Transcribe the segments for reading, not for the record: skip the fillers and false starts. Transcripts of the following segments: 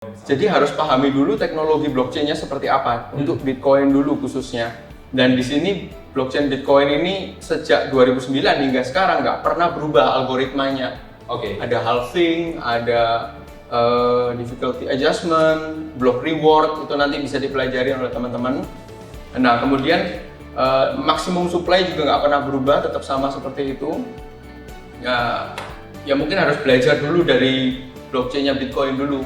Jadi harus pahami dulu teknologi blockchain-nya seperti apa untuk Bitcoin dulu khususnya. Dan di sini blockchain Bitcoin ini sejak 2009 hingga sekarang nggak pernah berubah algoritmanya. Ada halving, ada difficulty adjustment, block reward, itu nanti bisa dipelajari oleh teman-teman. Nah kemudian maksimum supply juga nggak pernah berubah, tetap sama seperti itu. Ya mungkin harus belajar dulu dari blockchain-nya Bitcoin dulu.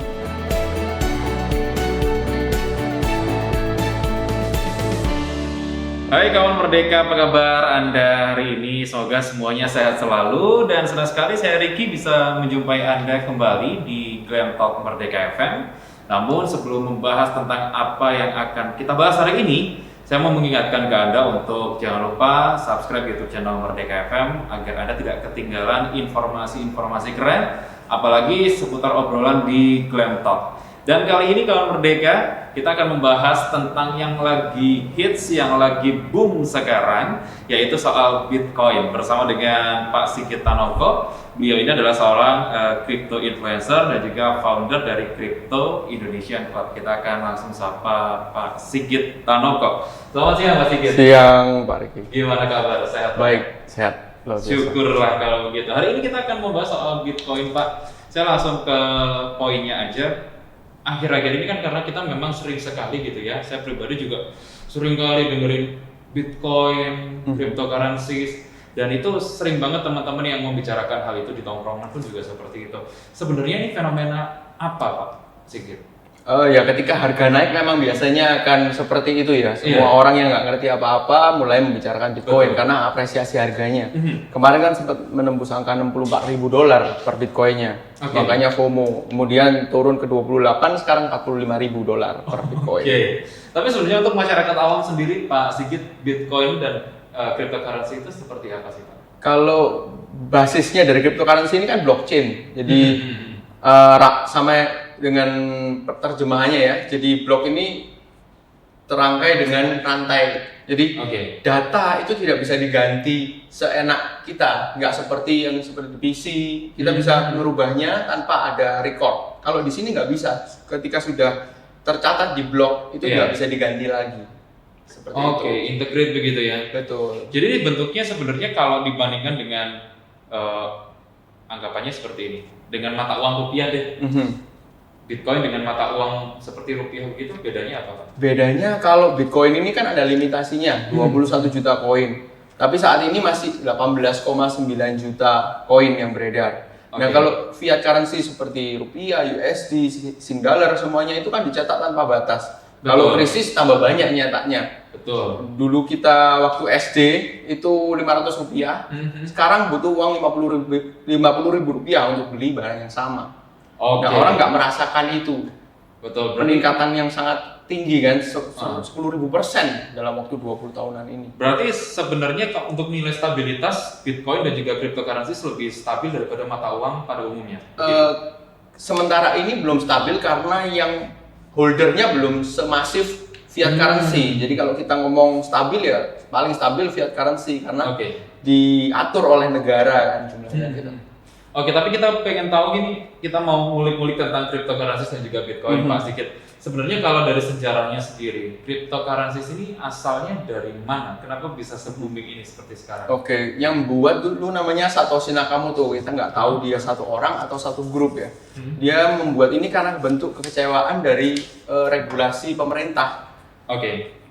Hai kawan Merdeka, apa kabar Anda hari ini? Semoga semuanya sehat selalu dan senang sekali saya Ricky bisa menjumpai Anda kembali di Glam Talk Merdeka FM. Namun sebelum membahas tentang apa yang akan kita bahas hari ini, saya mau mengingatkan ke Anda untuk jangan lupa subscribe YouTube channel Merdeka FM agar Anda tidak ketinggalan informasi-informasi keren, apalagi seputar obrolan di Glam Talk. Dan kali ini kawan Merdeka, kita akan membahas tentang yang lagi hits, yang lagi boom sekarang, yaitu soal Bitcoin bersama dengan Pak Sigit Tanoko. Beliau ini adalah seorang crypto influencer dan juga founder dari Crypto Indonesian Club. Kita akan langsung sapa Pak Sigit Tanoko. Selamat siang Pak Sigit. Siang Pak Riki. Gimana kabar? Sehat? Baik, sehat. Syukurlah kalau begitu. Hari ini kita akan membahas soal Bitcoin Pak. Saya langsung ke poinnya aja. Akhir-akhir ini kan karena kita memang sering sekali gitu ya, saya pribadi juga sering kali dengerin Bitcoin, cryptocurrencies, dan itu sering banget teman-teman yang membicarakan hal itu di tongkrongan pun juga seperti itu. Sebenarnya ini fenomena apa Pak Sigit? Ya ketika harga naik memang biasanya akan seperti itu ya. Semua orang yang nggak ngerti apa-apa mulai membicarakan Bitcoin. Betul. Karena apresiasi harganya. Kemarin kan sempat menembus angka $64.000 per Bitcoinnya. Makanya FOMO. Kemudian turun ke 28, sekarang $45.000 per Bitcoin. Tapi sebenarnya untuk masyarakat awam sendiri Pak Sigit, Bitcoin dan cryptocurrency itu seperti apa sih Pak? Kalau basisnya dari cryptocurrency ini kan blockchain. Jadi sama dengan terjemahannya ya, jadi blok ini terangkai dengan rantai. Jadi data itu tidak bisa diganti seenak kita, nggak seperti yang seperti di PC. Kita bisa merubahnya tanpa ada record. Kalau di sini nggak bisa. Ketika sudah tercatat di blok itu nggak bisa diganti lagi. Seperti itu. Integrate begitu ya. Betul. Jadi bentuknya sebenarnya kalau dibandingkan dengan anggapannya seperti ini, dengan mata uang rupiah deh. Bitcoin dengan mata uang seperti rupiah begitu, bedanya apa Pak? Bedanya kalau Bitcoin ini kan ada limitasinya, 21 juta koin. Tapi saat ini masih 18,9 juta koin yang beredar. Nah kalau fiat currency seperti rupiah, USD, Singapura semuanya itu kan dicetak tanpa batas. Kalau krisis tambah banyak nyetaknya. Betul. Dulu kita waktu SD itu 500 rupiah, sekarang butuh uang 50 ribu rupiah untuk beli barang yang sama. Nah, orang nggak merasakan itu. Betul. Peningkatan yang sangat tinggi kan, 10.000% dalam waktu 20 tahunan ini. Berarti sebenarnya untuk nilai stabilitas Bitcoin dan juga cryptocurrency lebih stabil daripada mata uang pada umumnya? Sementara ini belum stabil karena yang holdernya belum semasif fiat currency. Jadi kalau kita ngomong stabil ya paling stabil fiat currency karena diatur oleh negara kan jumlahnya gitu. Tapi kita pengen tahu gini, kita mau ngulik-ngulik tentang cryptocurrency dan juga Bitcoin Pak Sigit. Sebenarnya kalau dari sejarahnya sendiri, cryptocurrency ini asalnya dari mana? Kenapa bisa se-booming ini seperti sekarang? Yang buat dulu namanya Satoshi Nakamoto. Kita nggak tahu dia satu orang atau satu grup ya. Dia membuat ini karena bentuk kekecewaan dari regulasi pemerintah.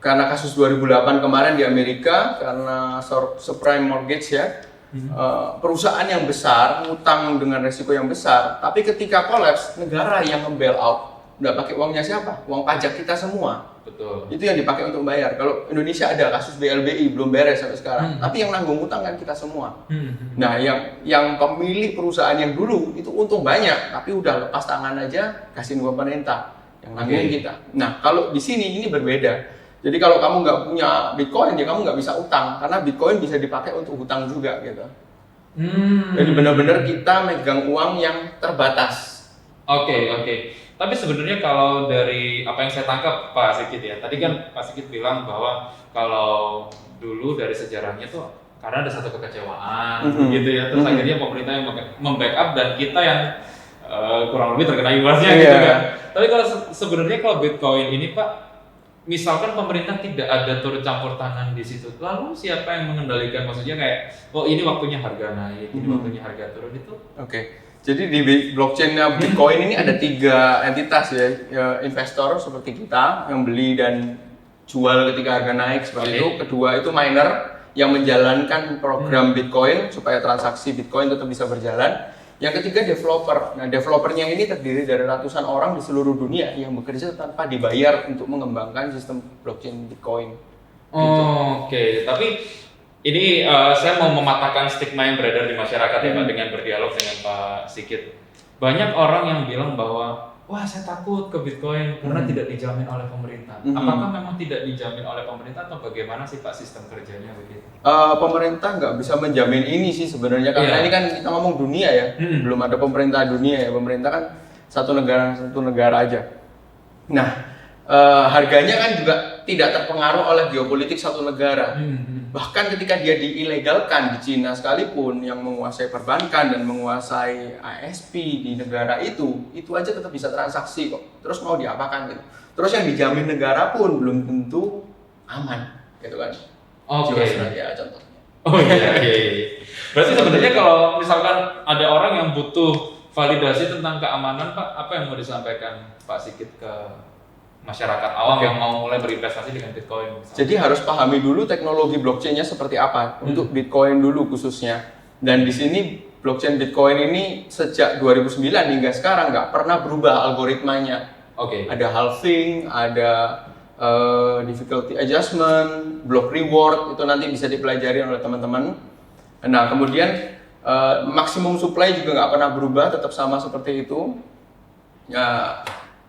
Karena kasus 2008 kemarin di Amerika, karena subprime mortgage ya. Perusahaan yang besar, ngutang dengan resiko yang besar, tapi ketika kolaps, negara yang nge-bail out, nggak pakai uangnya siapa? Uang pajak kita semua. Betul. Itu yang dipakai untuk bayar. Kalau Indonesia ada kasus BLBI belum beres sampai sekarang, tapi yang nanggung utang kan kita semua. Nah, yang pemilik perusahaan yang dulu itu untung banyak, tapi udah lepas tangan aja kasih ke pemerintah yang nanggung kita. Nah, kalau di sini ini berbeda. Jadi kalau kamu nggak punya Bitcoin, ya kamu nggak bisa utang karena Bitcoin bisa dipakai untuk hutang juga gitu. Jadi benar-benar kita megang uang yang terbatas. Tapi sebenarnya kalau dari apa yang saya tangkap Pak Sigit ya, tadi kan Pak Sigit bilang bahwa kalau dulu dari sejarahnya tuh karena ada satu kekecewaan gitu ya, terus akhirnya pemerintah yang membackup dan kita yang kurang lebih terkena imbasnya gitu kan. Tapi kalau sebenarnya kalau Bitcoin ini Pak, misalkan pemerintah tidak ada turut campur tangan di situ, lalu siapa yang mengendalikan? Maksudnya kayak, oh ini waktunya harga naik, ini waktunya harga turun itu? Oke. Jadi di blockchain-nya Bitcoin ini ada 3 entitas ya, investor seperti kita yang beli dan jual ketika harga naik seperti itu. Kedua itu miner yang menjalankan program Bitcoin supaya transaksi Bitcoin tetap bisa berjalan. Yang ketiga developer. Nah, developernya ini terdiri dari ratusan orang di seluruh dunia yang bekerja tanpa dibayar untuk mengembangkan sistem blockchain Bitcoin. Oke. Tapi ini saya mau mematahkan stigma yang beredar di masyarakat ya Pak, dengan berdialog dengan Pak Sigit. Banyak orang yang bilang bahwa wah saya takut ke Bitcoin karena tidak dijamin oleh pemerintah. Apakah memang tidak dijamin oleh pemerintah atau bagaimana sih Pak sistem kerjanya begitu? Pemerintah nggak bisa menjamin ini sih sebenarnya karena ini kan kita ngomong dunia ya, belum ada pemerintah dunia ya. Pemerintah kan satu negara aja. Nah, harganya kan juga tidak terpengaruh oleh geopolitik satu negara. Bahkan ketika dia diilegalkan di Cina sekalipun yang menguasai perbankan dan menguasai ASP di negara itu aja tetap bisa transaksi kok. Terus mau diapakan gitu. Terus yang dijamin negara pun belum tentu aman, gitu kan. Jiwasraya contohnya. Oh iya. Berarti sebenarnya kalau misalkan ada orang yang butuh validasi tentang keamanan Pak, apa yang mau disampaikan Pak Sigit ke masyarakat awam yang mau mulai berinvestasi dengan Bitcoin? Misalnya. Jadi harus pahami dulu teknologi blockchain-nya seperti apa untuk Bitcoin dulu khususnya. Dan di sini blockchain Bitcoin ini sejak 2009 hingga sekarang nggak pernah berubah algoritmanya. Ada halving, ada difficulty adjustment, block reward, itu nanti bisa dipelajari oleh teman-teman. Nah kemudian maksimum supply juga nggak pernah berubah, tetap sama seperti itu.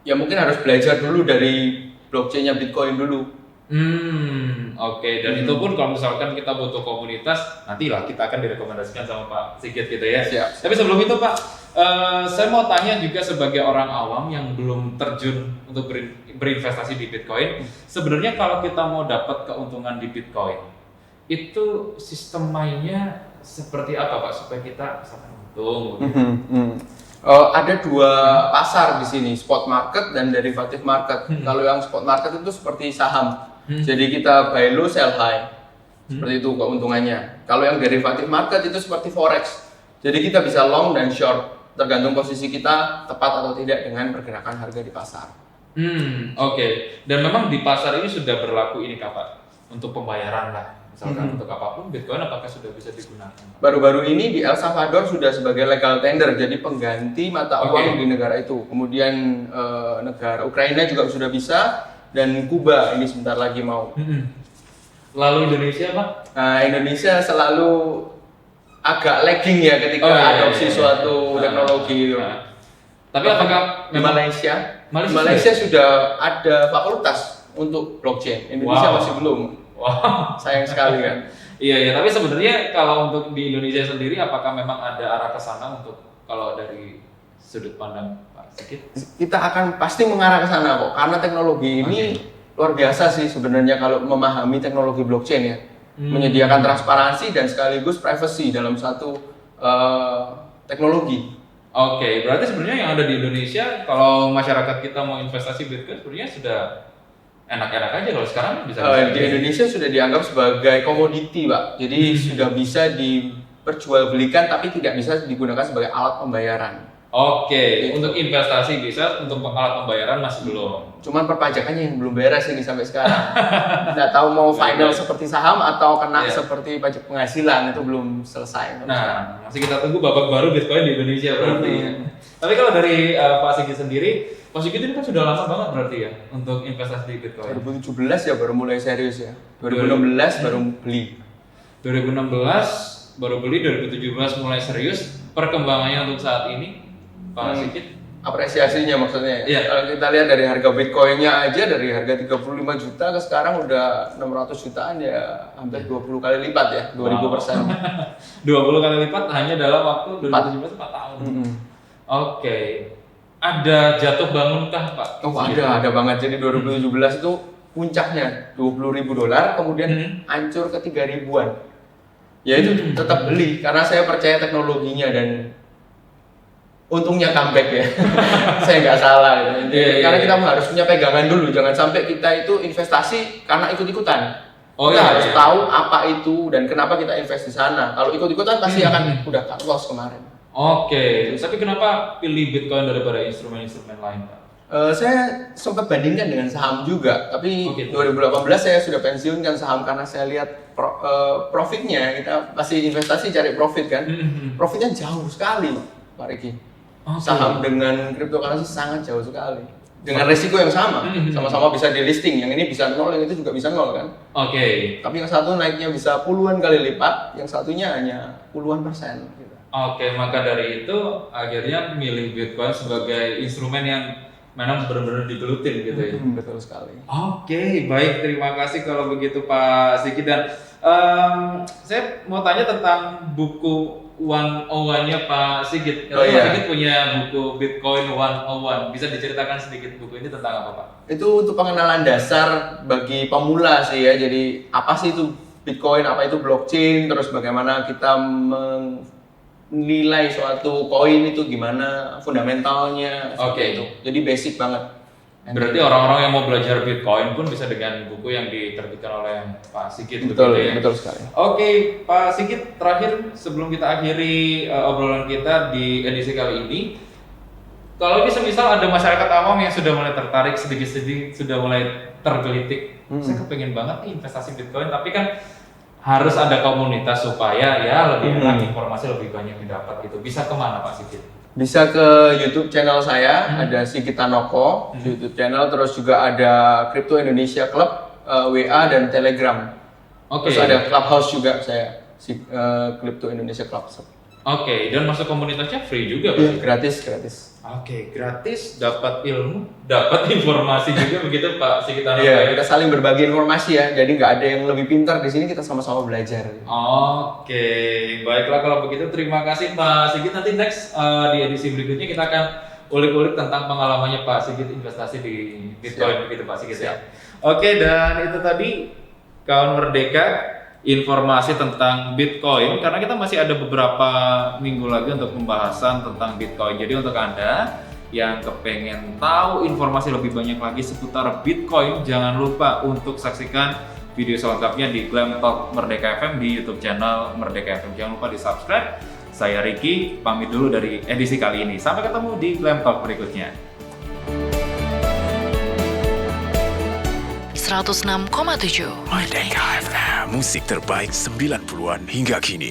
Ya mungkin harus belajar dulu dari blockchain-nya Bitcoin dulu. Dan itu pun kalau misalkan kita butuh komunitas, nantilah kita akan direkomendasikan sama Pak Sigit gitu ya. Siap. Tapi sebelum itu Pak, saya mau tanya juga sebagai orang awam yang belum terjun untuk berinvestasi di Bitcoin, sebenarnya kalau kita mau dapat keuntungan di Bitcoin, itu sistem mainnya seperti apa Pak supaya kita misalkan untung? Ada 2 pasar di sini, spot market dan derivative market. Kalau yang spot market itu seperti saham, jadi kita buy low, sell high, seperti itu keuntungannya. Kalau yang derivative market itu seperti forex, jadi kita bisa long dan short, tergantung posisi kita tepat atau tidak dengan pergerakan harga di pasar. Dan memang di pasar ini sudah berlaku ini Pak, untuk pembayaran lah. Misalkan untuk apapun, Bitcoin apakah sudah bisa digunakan? Baru-baru ini di El Salvador sudah sebagai legal tender, jadi pengganti mata uang di negara itu. Kemudian negara Ukraina juga sudah bisa, dan Kuba ini sebentar lagi mau. Lalu Indonesia Pak? Indonesia selalu agak lagging ya ketika adopsi suatu teknologi. Tapi apakah di Malaysia sudah ada fakultas untuk blockchain, Indonesia masih belum. Sayang sekali kan. Iya, tapi sebenarnya kalau untuk di Indonesia sendiri, apakah memang ada arah ke sana untuk kalau dari sudut pandang Pak Sigit? Kita akan pasti mengarah ke sana kok, karena teknologi ini luar biasa sih sebenarnya kalau memahami teknologi blockchain ya, menyediakan transparansi dan sekaligus privacy dalam satu teknologi. Berarti sebenarnya yang ada di Indonesia, kalau masyarakat kita mau investasi Bitcoin, sebenarnya sudah enak-enak aja kalau sekarang bisa di Indonesia sudah dianggap sebagai komoditi Pak, jadi sudah bisa diperjualbelikan tapi tidak bisa digunakan sebagai alat pembayaran. Untuk investasi bisa, untuk alat pembayaran masih belum. Cuman perpajakannya yang belum beres ini sampai sekarang. Nggak tahu mau final seperti saham atau kena seperti pajak penghasilan, itu belum selesai. Nah, masih kita tunggu babak baru Bitcoin di Indonesia berarti ya. Tapi kalau dari Pak Sigit sendiri, Pak Sigit ini kan sudah lama banget berarti ya untuk investasi di Bitcoin. 2017 ya baru mulai serius ya. 2016 baru beli. 2016 baru beli, 2017 mulai serius. Perkembangannya untuk saat ini, Pak Sigit? Apresiasinya maksudnya ya. Kalau kita lihat dari harga Bitcoin-nya aja dari harga 35 juta ke sekarang udah 600 jutaan ya, hampir 20 kali lipat ya, 2000%. 20 kali lipat hanya dalam waktu 2017 4 tahun. Ada jatuh bangunkah Pak? Ada banget. Jadi 2017 itu puncaknya $20.000, kemudian hancur ke 3.000-an. Ya itu tetap beli karena saya percaya teknologinya dan untungnya comeback ya. Saya nggak salah gitu. Karena kita harus punya pegangan dulu, jangan sampai kita itu investasi karena ikut-ikutan. Kita harus tahu apa itu dan kenapa kita invest di sana. Kalau ikut-ikutan pasti akan udah cut loss kemarin. Oke, tapi kenapa pilih Bitcoin daripada instrumen-instrumen lain, Pak? Saya sempat bandingkan dengan saham juga, tapi 2018 saya sudah pensiunkan saham karena saya lihat profitnya. Kita pasti investasi cari profit kan, profitnya jauh sekali Pak Riki. Saham dengan cryptocurrency sangat jauh sekali, dengan resiko yang sama-sama bisa di listing, yang ini bisa 0, yang itu juga bisa 0 kan. Tapi yang satu naiknya bisa puluhan kali lipat, yang satunya hanya puluhan persen gitu. Maka dari itu akhirnya milih Bitcoin sebagai instrumen yang memang benar-benar digelutin gitu ya. Betul sekali. Baik, terima kasih kalau begitu Pak Sigit. Dan saya mau tanya tentang buku 101-nya Pak Sigit. Pak Sigit punya buku Bitcoin 101. Bisa diceritakan sedikit buku ini tentang apa, Pak? Itu untuk pengenalan dasar bagi pemula sih ya. Jadi apa sih itu Bitcoin, apa itu blockchain, terus bagaimana kita menilai suatu koin itu gimana fundamentalnya. Itu. Jadi basic banget. Berarti orang-orang yang mau belajar Bitcoin pun bisa dengan buku yang diterbitkan oleh Pak Sigit. Betul sekali. Pak Sigit, terakhir sebelum kita akhiri obrolan kita di edisi kali ini, kalau ini semisal ada masyarakat awam yang sudah mulai tertarik sedikit-sedikit, sudah mulai tergelitik, saya kepengen banget nih investasi Bitcoin, tapi kan harus ada komunitas supaya ya lebih enak, informasi lebih banyak didapat gitu. Bisa kemana Pak Sigit? Bisa ke YouTube channel saya, ada Sigit Tanoko YouTube channel, terus juga ada Crypto Indonesia Club, WA dan Telegram. Terus ada Clubhouse juga saya, Crypto Indonesia Club. Dan masuk komunitasnya free juga Pak? Gratis. Gratis, dapat ilmu, dapat informasi juga begitu Pak Sigit Tanoko. Iya, kita saling berbagi informasi ya, jadi nggak ada yang lebih pintar di sini, kita sama-sama belajar. Baiklah kalau begitu, terima kasih Pak Sigit. Nanti next di edisi berikutnya kita akan ulik-ulik tentang pengalamannya Pak Sigit investasi di Bitcoin begitu Pak Sigit ya. Dan itu tadi kawan Merdeka, informasi tentang Bitcoin, karena kita masih ada beberapa minggu lagi untuk pembahasan tentang Bitcoin. Jadi untuk Anda yang kepengen tahu informasi lebih banyak lagi seputar Bitcoin, jangan lupa untuk saksikan video selengkapnya di Glam Talk Merdeka FM di YouTube channel Merdeka FM. Jangan lupa di subscribe. Saya Ricky, pamit dulu dari edisi kali ini. Sampai ketemu di Glam Talk berikutnya. 106,7 Merdeka FM, musik terbaik 90-an hingga kini.